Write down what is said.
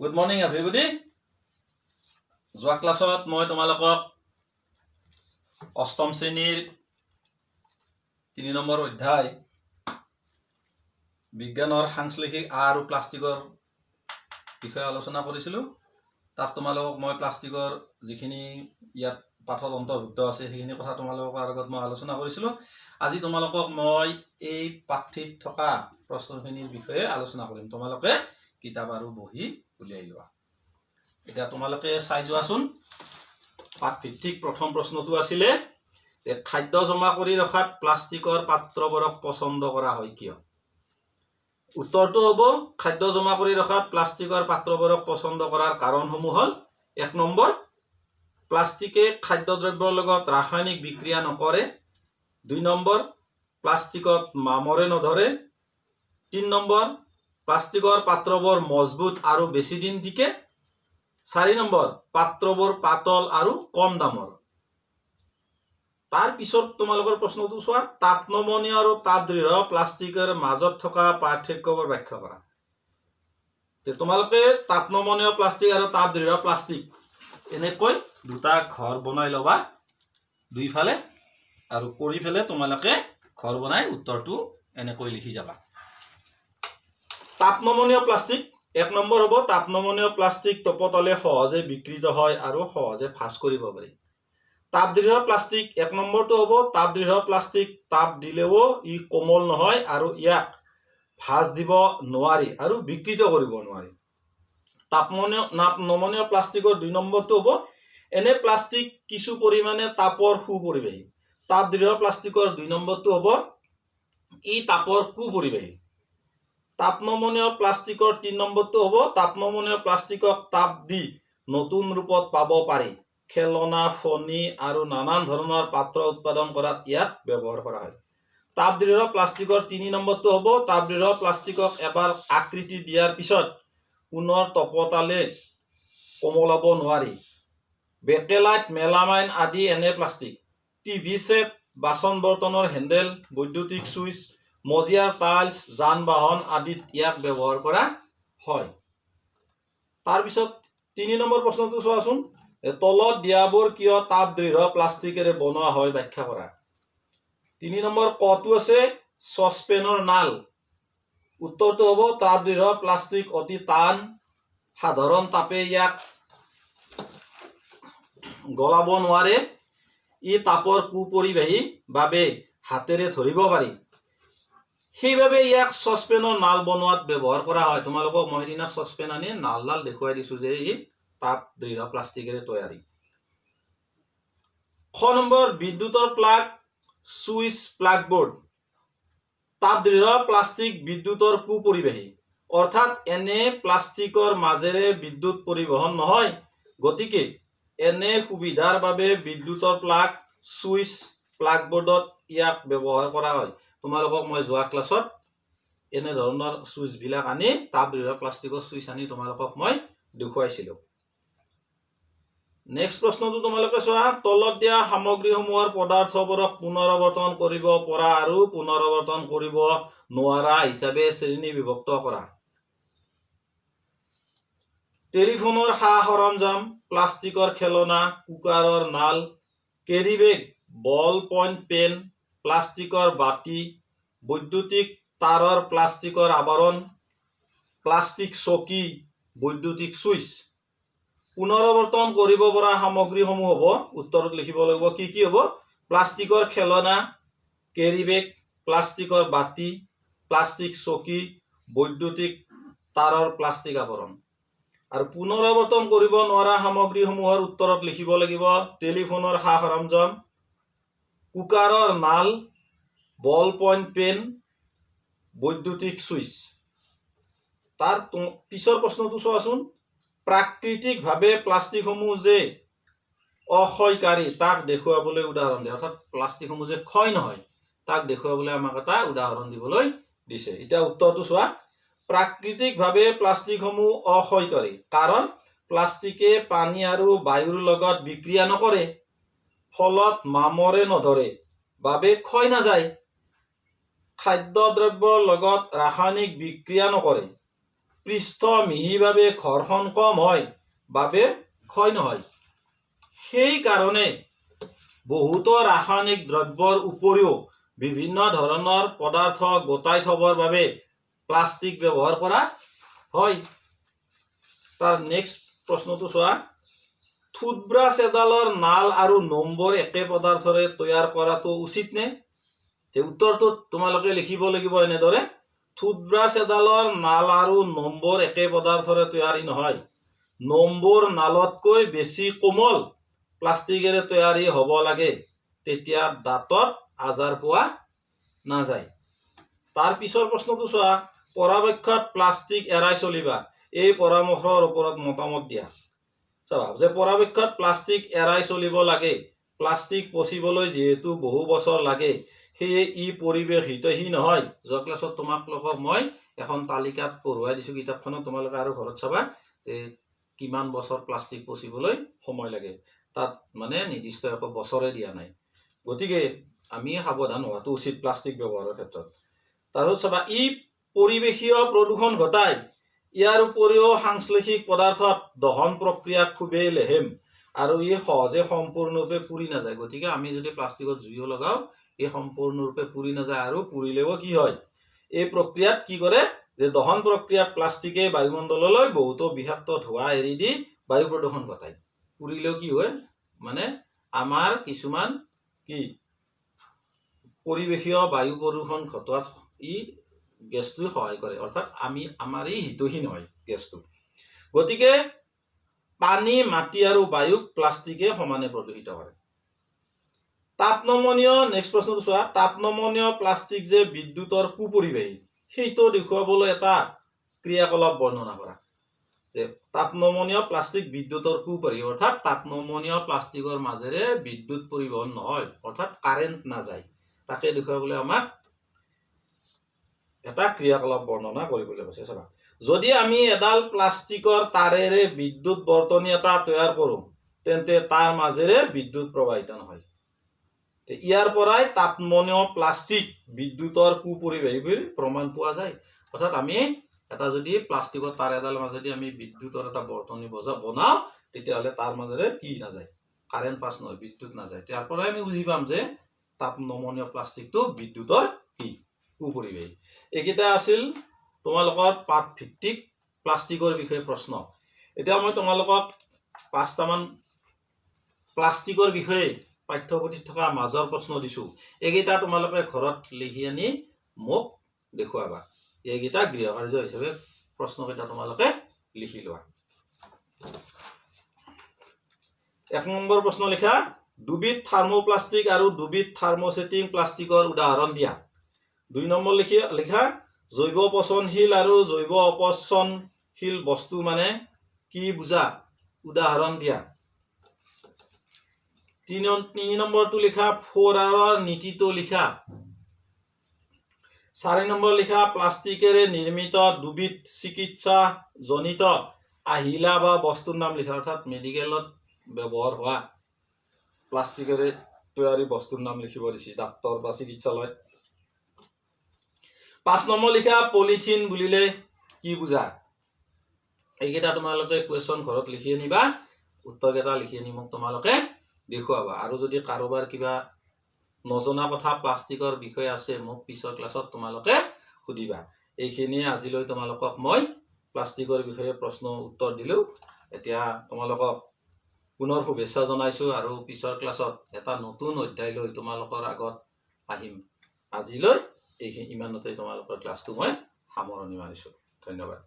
Good morning, everybody. যোৱা ক্লাছত মই তোমালোকক অষ্টম শ্ৰেণীৰ 3 নম্বৰ অধ্যায় বিজ্ঞানৰ সাংশ্লেষিক আৰু প্লাষ্টিকৰ বিষয়ে আলোচনা কৰিছিলো। তাত তোমালোকক মই প্লাষ্টিকৰ যিখিনি ইয়াত পাঠত অন্তৰ্ভুক্ত আছে সেইখিনি কথা তোমালোকৰ আগত মই আলোচনা কৰিছিলো। আজি তোমালোকক মই এই পাঠ্যত থকা প্ৰশ্নখিনিৰ বিষয়ে আলোচনা কৰিম। তোমালোকে কিতাপ আৰু বহি উলিয়াই লোৱা। এটা তোমালোকে চাই যোৱাচোন। পাঠভিত্তিক প্ৰথম প্ৰশ্নটো আছিলে খাদ্য জমা কৰি ৰখাত প্লাষ্টিকৰ পাত্ৰবোৰক পছন্দ কৰা হয় কিয়? উত্তৰটো হ'ব খাদ্য জমা কৰি ৰখাত প্লাষ্টিকৰ পাত্ৰবোৰক পছন্দ কৰাৰ কাৰণসমূহ হ'ল 1 নম্বৰ প্লাষ্টিকে খাদ্যদ্ৰব্যৰ লগত ৰাসায়নিক বিক্ৰিয়া নকৰে। 2 নম্বৰ প্লাষ্টিকত মামৰে নধৰে। 3 নম্বৰ প্লাষ্টিকৰ পাত্ৰবোৰ মজবুত আৰু বেছি দিন টিকে। 4 নম্বৰ পাত্ৰবোৰ পাতল আৰু কম দামৰ। তাৰ পিছত তোমালোকৰ প্ৰশ্নটো চোৱা তাপনমনীয় আৰু তাপদৃঢ় প্লাষ্টিকৰ মাজত থকা পাৰ্থক্যবোৰ ব্যাখ্যা কৰা। তোমালোকে তাপনমনীয় প্লাষ্টিক আৰু তাপদৃঢ় প্লাষ্টিক এনেকৈ দুটা ঘৰ বনাই লবা দুইফালে আৰু কৰি ফেলে তোমালোকে ঘৰ বনাই উত্তৰটো এনেকৈ লিখি যাবা। তাপনমনীয় প্লাষ্টিক 1 নম্বৰ হ'ব তাপনমনীয় প্লাষ্টিক তপতলে সহজে বিকৃত হয় আৰু সহজে ফাঁস কৰিব পাৰি। তাপদৃঢ় প্লাষ্টিক 1 নম্বৰটো হ'ব তাপদৃঢ় প্লাষ্টিক তাপ দিলেও ই কোমল নহয় আৰু ইয়াক ফাঁস দিব নোৱাৰি আৰু বিকৃত কৰিব নোৱাৰি। তাপনমনীয় প্লাষ্টিকৰ 2 নম্বৰটো হ'ব এনে প্লাষ্টিক কিছু পৰিমাণে তাপৰ সুপৰিবাহী। তাপদৃঢ় প্লাষ্টিকৰ 2 নম্বৰটো হ'ব ই তাপৰ কুপৰিবাহী। তাপনমনীয় প্লাষ্টিকৰ 3 নম্বৰটো হ'ব তাপনমনীয় প্লাষ্টিকক তাপ দি নতুন ৰূপত পাব পাৰি। খেলনা ফণী আৰু নানান ধৰণৰ পাত্ৰ উৎপাদন কৰাত ইয়াক ব্যৱহাৰ কৰা হয়। তাপদৃঢ় প্লাষ্টিকৰ 3 নম্বৰটো হ'ব তাপদৃঢ় প্লাষ্টিকক এবাৰ আকৃতি দিয়াৰ পিছত পুনৰ তপতালে কোমলাব নোৱাৰি। বেকেলাইট মেলামাইন আদি এনে প্লাষ্টিক। টিভি সেট বাচন বৰ্তনৰ হেণ্ডেল বৈদ্যুতিক সুইচ মজিয়াৰ টাইলছ যান বাহন আদিত ইয়াক ব্যৱহাৰ কৰা হয়। তাৰপিছত 3 নম্বৰ প্ৰশ্নটো চোৱাচোন তলত দিয়াবোৰ কিয় তাপদৃঢ় প্লাষ্টিকেৰে বনোৱা হয় ব্যাখ্যা কৰা। 3 নম্বৰ কটো আছে সসপেনৰ নাল। উত্তৰটো হ'ব তাপদৃঢ় প্লাষ্টিক অতি টান সাধাৰণ তাপে ইয়াক গলাব নোৱাৰে। ই তাপৰ কুপৰিবাহী বাবে হাতেৰে ধৰিব পাৰি। সেইবাবে ইয়াক সসপেনৰ নাল বনোৱাত ব্যৱহাৰ কৰা হয়। তোমালোকক মই দিনা সসপেন আনি নালডাল দেখুৱাই দিছো যে ই তাপদৃঢ় প্লাষ্টিকেৰে তৈয়াৰী। খ নম্বৰ বিদ্যুতৰ প্লাগ সুইচ প্লাগবোৰ্ড। তাপদৃঢ় প্লাষ্টিক বিদ্যুতৰ কুপৰিবাহী অৰ্থাৎ এনে প্লাষ্টিকৰ মাজেৰে বিদ্যুৎ পৰিবহন নহয়। গতিকে এনে সুবিধাৰ বাবে বিদ্যুতৰ প্লাগ সুইচ প্লাগবোৰ্ডত ইয়াক ব্যৱহাৰ কৰা হয়। তোমালোকক মই যোৱা ক্লাছত এনে ধৰণৰ সুইচ বিলাক আনি তাপদৃঢ় প্লাষ্টিকৰ সুইচ আনি তোমালোকক মই দেখুৱাইছিলো। নেক্সট প্ৰশ্নটো তোমালোকে চোৱা তলত দিয়া সামগ্ৰীসমূহৰ পদাৰ্থবোৰক পুনৰাবৰ্তন কৰিব পৰা আৰু পুনৰাবৰ্তন কৰিব নোৱাৰা হিচাপে শ্ৰেণী বিভক্ত কৰা। টেলিফোনৰ সা সৰঞ্জাম প্লাষ্টিকৰ খেলনা কুকাৰৰ নাল কেৰি বেগ বল পইণ্ট পেন প্লাষ্টিকৰ বাতি বৈদ্যুতিক তাৰৰ প্লাষ্টিকৰ আৱৰণ প্লাষ্টিক চকী বৈদ্যুতিক সুইচ। পুনৰাবৰ্তন কৰিব পৰা সামগ্ৰীসমূহ হ'ব উত্তৰত লিখিব লাগিব কি কি হ'ব প্লাষ্টিকৰ খেলনা কেৰি বেগ প্লাষ্টিকৰ বাতি প্লাষ্টিক চকী বৈদ্যুতিক তাৰৰ প্লাষ্টিক আৱৰণ। আৰু পুনৰাবৰ্তন কৰিব নোৱাৰা সামগ্ৰীসমূহৰ উত্তৰত লিখিব লাগিব টেলিফোনৰ সা সৰঞ্জাম কুকাৰৰ নাল বল পইণ্ট পেন বৈদ্যুতিক সুইচ। তাৰ পিছৰ প্ৰশ্নটো চোৱাচোন প্ৰাকৃতিকভাৱে প্লাষ্টিকসমূহ যে অক্ষয়কাৰী তাক দেখুৱাবলৈ উদাহৰণ দিয়ে। অৰ্থাৎ প্লাষ্টিকসমূহ যে ক্ষয় নহয় তাক দেখুৱাবলৈ আমাক এটা উদাহৰণ দিবলৈ দিছে। এতিয়া উত্তৰটো চোৱা প্ৰাকৃতিকভাৱে প্লাষ্টিকসমূহ অক্ষয়কাৰী কাৰণ প্লাষ্টিকে পানী আৰু বায়ুৰ লগত বিক্ৰিয়া নকৰে ফলত মামৰে নধৰে বাবে ক্ষয় নাযায়। খাদ্যদ্ৰব্যৰ লগত ৰাসায়নিক বিক্ৰিয়া নকৰে পৃষ্ঠ মিহিভাৱে ঘৰ্ষণ কম হয় বাবে ক্ষয় নহয়। সেইকাৰণে বহুতো ৰাসায়নিক দ্ৰব্যৰ উপৰিও বিভিন্ন ধৰণৰ পদাৰ্থ গোটাই থবৰ বাবে প্লাষ্টিক ব্যৱহাৰ কৰা হয়। তাৰ নেক্সট প্ৰশ্নটো চোৱা, টুথব্ৰাছ এডালৰ নাল আৰু নম্বৰ একে পদাৰ্থৰে তৈয়াৰ কৰাটো উচিত নে? উত্তৰটো তোমালোকে লিখিব লাগিব এনেদৰে, টুথব্ৰাছ এডালৰ নাল আৰু নম্বৰ একে পদাৰ্থৰে তৈয়াৰী নহয়। নম্বৰ নালতকৈ বেছি কোমল প্লাষ্টিকেৰে তৈয়াৰী হ'ব লাগে, তেতিয়া দাঁতত আজাৰ পোৱা নাযায়। তাৰ পিছৰ প্ৰশ্নটো চোৱা, পৰাপক্ষত প্লাষ্টিক এৰাই চলিবা, এই পৰামৰ্শৰ ওপৰত মতামত দিয়া। চাবা যে পৰাপক্ষত প্লাষ্টিক এৰাই চলিব লাগে। প্লাষ্টিক পচিবলৈ যিহেতু বহু বছৰ লাগে, সেয়ে ই পৰিৱেশ হিতৈষী নহয়। যোৱা ক্লাছত তোমালোকক মই এখন তালিকাত পঢ়ুৱাই দিছোঁ কিতাপখনত, তোমালোকে আৰু ঘৰত চাবা যে কিমান বছৰ প্লাষ্টিক পচিবলৈ সময় লাগে। তাত মানে নিৰ্দিষ্ট একো বছৰে দিয়া নাই। গতিকে আমি সাৱধান হোৱাটো উচিত প্লাষ্টিক ব্যৱহাৰৰ ক্ষেত্ৰত। তাৰপিছত চাবা, ই পৰিৱেশীয় প্ৰদূষণ ঘটায়। ইয়াৰ উপৰিও সাংশ্লেষিক পদাৰ্থত দহন প্ৰক্ৰিয়া খুবেই লেহেম আৰু ই সহজে সম্পূৰ্ণৰূপে পুৰি নাযায়। গতিকে আমি যদি প্লাষ্টিকত জুইও লগাওঁ, ই সম্পূৰ্ণৰূপে পুৰি নাযায় আৰু পুৰিলেও কি হয়, এই প্ৰক্ৰিয়াত কি কৰে যে দহন প্ৰক্ৰিয়াত প্লাষ্টিকে বায়ুমণ্ডললৈ বহুতো বিষাক্ত ধোঁৱা এৰি দি বায়ু প্ৰদূষণ ঘটায়। পুৰিলেও কি হয়, মানে আমাৰ কিছুমান কি পৰিৱেশীয় বায়ু প্ৰদূষণ ঘটোৱাত ই গেছটোৱে সহায় কৰে, অৰ্থাৎ আমাৰ ই হিতৈষী নহয় গেছটো। গতিকে পানী, মাটি আৰু বায়ুক প্লাষ্টিকে সমানে প্ৰদূষিত কৰে। তাপনমনীয়, নেক্সট প্ৰশ্নটো চোৱা, তাপনমনীয় প্লাষ্টিক যে বিদ্যুতৰ কুপৰিবাহী, সেইটো দেখুৱাবলৈ এটা ক্ৰিয়াকলাপ বৰ্ণনা কৰা। যে তাপনমনীয় প্লাষ্টিক বিদ্যুতৰ কুপৰিবাহী, অৰ্থাৎ তাপনমনীয় প্লাষ্টিকৰ মাজেৰে বিদ্যুৎ পৰিবহন নহয়, অৰ্থাৎ কাৰেণ্ট নাযায়। তাকে দেখুৱাবলৈ আমাক এটা ক্ৰিয়াকলাপ বৰ্ণনা কৰিবলৈ কৈছে। চাবা, যদি আমি এডাল প্লাষ্টিকৰ তাৰেৰে বিদ্যুৎ বৰ্তনী এটা তৈয়াৰ কৰোঁ, তেন্তে তাৰ মাজেৰে বিদ্যুৎ প্ৰবাহিত নহয়। ইয়াৰ পৰাই তাপনমনীয় প্লাষ্টিক বিদ্যুতৰ কুপৰিবাহী বুলি প্ৰমাণ পোৱা যায়। অৰ্থাৎ আমি এটা যদি প্লাষ্টিকৰ তাৰ এডাল মাজেদি আমি বিদ্যুতৰ এটা বৰ্তনী বনাওঁ, তেতিয়াহ'লে তাৰ মাজেৰে কি নাযায়, কাৰেণ্ট পাছ নহয়, বিদ্যুৎ নাযায়। ইয়াৰ পৰাই আমি বুজি পাম যে তাপনমনীয় প্লাষ্টিকটো বিদ্যুতৰ কি কুপৰিবাহী। এইকেইটা আছিল তোমালোকৰ পাঠ ভিত্তিক প্লাষ্টিকৰ বিষয়ে প্ৰশ্ন। এতিয়া মই তোমালোকক 5টামান প্লাষ্টিকৰ বিষয়ে পাঠ্যপুথিত থকা মাজৰ প্ৰশ্ন দিছোঁ। এইকেইটা তোমালোকে ঘৰত লিখি আনি মোক দেখুৱাবা। এইকেইটা গৃহকাৰ্য হিচাপে প্ৰশ্নকেইটা তোমালোকে লিখি লোৱা। 1 নম্বৰ প্ৰশ্ন লিখা, দুবিধ থাৰ্মোপ্লাষ্টিক আৰু দুবিধ থাৰ্মোচেটিং প্লাষ্টিকৰ উদাহৰণ দিয়া। 2 নম্বৰ লিখা, জৈৱ পচনশীল আৰু জৈৱ অপচনশীল বস্তু মানে কি বুজা, উদাহৰণ দিয়া। 3 নম্বৰটো লিখা, 4Rৰ নীতিটো লিখা। 4 নম্বৰ লিখা, প্লাষ্টিকেৰে নিৰ্মিত দুবিধ চিকিৎসাজনিত আহিলা বা বস্তুৰ নাম লিখা, অৰ্থাৎ মেডিকেলত ব্যৱহাৰ হোৱা প্লাষ্টিকেৰে তৈয়াৰী বস্তুৰ নাম লিখিব দিছে ডাক্তৰ বা চিকিৎসালয়ত। 5 নম্বৰ লিখা, পলিথিন বুলিলে কি বুজা। এইকেইটা তোমালোকে কুৱেশ্যন ঘৰত লিখি আনিবা, উত্তৰকেইটা লিখি আনি মোক তোমালোকে দেখুৱাবা। আৰু যদি কাৰোবাৰ কিবা নজনা কথা প্লাষ্টিকৰ বিষয়ে আছে, মোক পিছৰ ক্লাছত তোমালোকে সুধিবা। এইখিনিয়ে আজিলৈ তোমালোকক মই প্লাষ্টিকৰ বিষয়ে প্ৰশ্ন উত্তৰ দিলোঁ। এতিয়া তোমালোকক পুনৰ শুভেচ্ছা জনাইছোঁ আৰু পিছৰ ক্লাছত এটা নতুন অধ্যায় লৈ তোমালোকৰ আগত আহিম। আজিলৈ ইমানতে তোমালোকৰ ক্লাছটো মই সামৰণি মাৰিছোঁ। ধন্যবাদ।